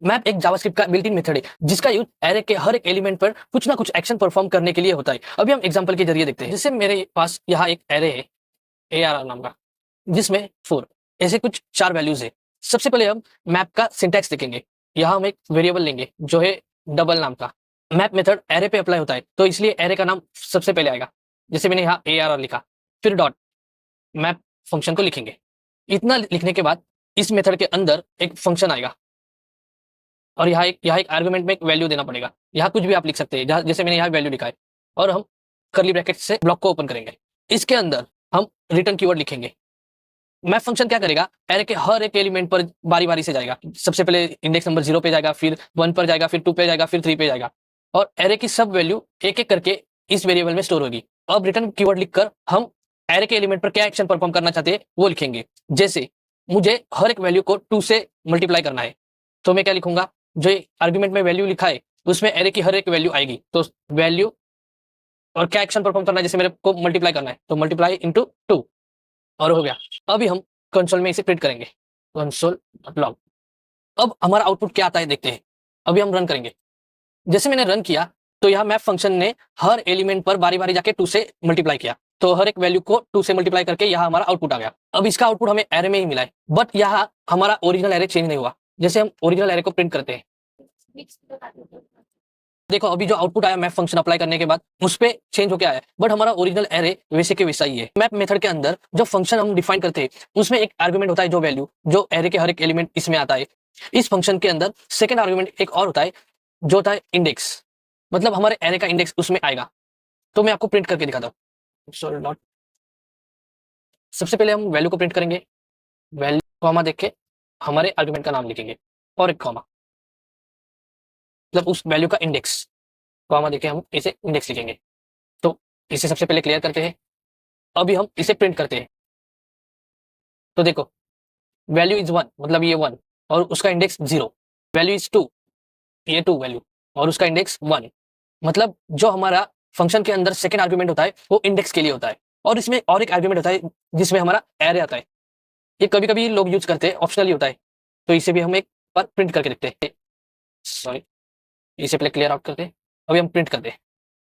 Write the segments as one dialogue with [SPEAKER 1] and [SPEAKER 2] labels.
[SPEAKER 1] Map एक JavaScript का built in method है जिसका यूज एरे के हर एक एलिमेंट पर कुछ ना कुछ एक्शन परफॉर्म करने के लिए होता है। अभी हम एग्जांपल के जरिए देखते हैं। जैसे मेरे पास यहाँ एक एरे है ARR नाम का, जिसमें 4 ऐसे कुछ 4 वैल्यूज है। सबसे पहले हम मैप का सिंटैक्स देखेंगे। यहाँ हम एक वेरिएबल लेंगे जो है डबल नाम का। मैप मेथड एरे पे अप्लाई होता है, तो इसलिए एरे का नाम सबसे पहले आएगा। जैसे मैंने यहाँ ARR लिखा, फिर डॉट मैप फंक्शन को लिखेंगे। इतना लिखने के बाद इस मेथड के अंदर एक फंक्शन आएगा और यहाँ एक आर्गुमेंट में एक वैल्यू देना पड़ेगा। यहाँ कुछ भी आप लिख सकते हैं, जैसे मैंने यहाँ वैल्यू लिखा है, और हम कर्ली ब्रैकेट से ब्लॉक को ओपन करेंगे। इसके अंदर हम रिटर्न कीवर्ड लिखेंगे। मैप फंक्शन क्या करेगा, एरे के हर एक एलिमेंट पर बारी बारी से जाएगा। सबसे पहले इंडेक्स नंबर 0 पे जाएगा, फिर 1 पर जाएगा, फिर 2 पे जाएगा, फिर 3 पे जाएगा, और एरे की सब वैल्यू एक एक करके इस वेरिएबल में स्टोर होगी। अब रिटर्न कीवर्ड लिखकर हम एरे के एलिमेंट पर क्या एक्शन परफॉर्म करना चाहते हैं वो लिखेंगे। जैसे मुझे हर एक वैल्यू को 2 से मल्टीप्लाई करना है, तो मैं क्या लिखूंगा, जो आर्ग्यूमेंट में वैल्यू लिखा है उसमें एरे की हर एक वैल्यू आएगी। तो वैल्यू और क्या एक्शन परफॉर्म करना है, जैसे मेरे को मल्टीप्लाई करना है तो मल्टीप्लाई इंटू 2, और हो गया। अभी हम कंसोल में इसे प्रिंट करेंगे, कंसोल लॉग। अब हमारा आउटपुट क्या आता है देखते हैं। अभी हम रन करेंगे। जैसे मैंने रन किया तो यहाँ मैप फंक्शन ने हर एलिमेंट पर बारी बारी जाके 2 से मल्टीप्लाई किया, तो हर एक वैल्यू को 2 से मल्टीप्लाई करके यहाँ हमारा आउटपुट आ गया। अब इसका आउटपुट हमें एरे में ही मिला है, बट यहाँ हमारा ओरिजिनल एरे चेंज नहीं हुआ। जैसे हम ओरिजिनल एरे को प्रिंट करते हैं, देखो अभी जो आउटपुट आया मैप फंक्शन अप्लाई करने के बाद उस पे चेंज होके आया, बट हमारा ओरिजिनल एरे वैसे के वैसा ही है। मैप मेथड के अंदर जो फंक्शन हम डिफाइन करते हैं उसमें एक आर्गुमेंट होता है जो वैल्यू, जो एरे के हर एक एलिमेंट इसमें आता है। इस फंक्शन के अंदर सेकंड आर्गुमेंट एक और होता है जो होता है इंडेक्स, मतलब हमारे एरे का इंडेक्स उसमें आएगा। तो मैं आपको प्रिंट करके दिखाता हूँ। सॉरी नॉट, सबसे पहले हम वैल्यू को प्रिंट करेंगे। वैल्यू कॉमा देख के हमारे आर्गुमेंट का नाम लिखेंगे और एक कॉमा, मतलब उस वैल्यू का इंडेक्स, कॉमा देके हम इसे इंडेक्स लिखेंगे। तो इसे सबसे पहले क्लियर करते हैं। अभी हम इसे प्रिंट करते हैं। तो देखो वैल्यू इज 1, मतलब ये 1 और उसका इंडेक्स 0। वैल्यू इज 2, ये 2 वैल्यू और उसका इंडेक्स 1। मतलब जो हमारा फंक्शन के अंदर सेकंड आर्गुमेंट होता है वो इंडेक्स के लिए होता है, और इसमें और एक आर्गुमेंट होता है जिसमें हमारा एरे आता है। ये कभी कभी लोग यूज करते हैं, ऑप्शनली होता है। तो इसे भी हम एक बार प्रिंट करके देखते हैं। सॉरी, इसे पहले क्लियर आउट करते हैं, अभी हम प्रिंट करते हैं।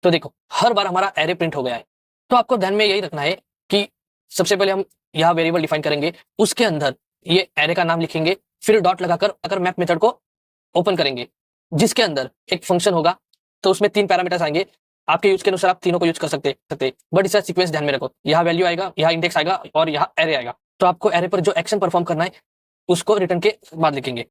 [SPEAKER 1] तो देखो हर बार हमारा एरे प्रिंट हो गया है। तो आपको ध्यान में यही रखना है कि सबसे पहले हम यहाँ वेरिएबल डिफाइन करेंगे, उसके अंदर ये एरे का नाम लिखेंगे, फिर डॉट लगाकर अगर मैप मेथड को ओपन करेंगे जिसके अंदर एक फंक्शन होगा। तो उसमें 3 पैरामीटर्स आएंगे, आपके यूज के अनुसार आप तीनों को यूज कर सकते, बट इसका सीक्वेंस ध्यान में रखो। यहाँ वैल्यू आएगा, यहाँ इंडेक्स आएगा और यहाँ एरे आएगा। तो आपको एरे पर जो एक्शन परफॉर्म करना है उसको रिटर्न के बाद लिखेंगे।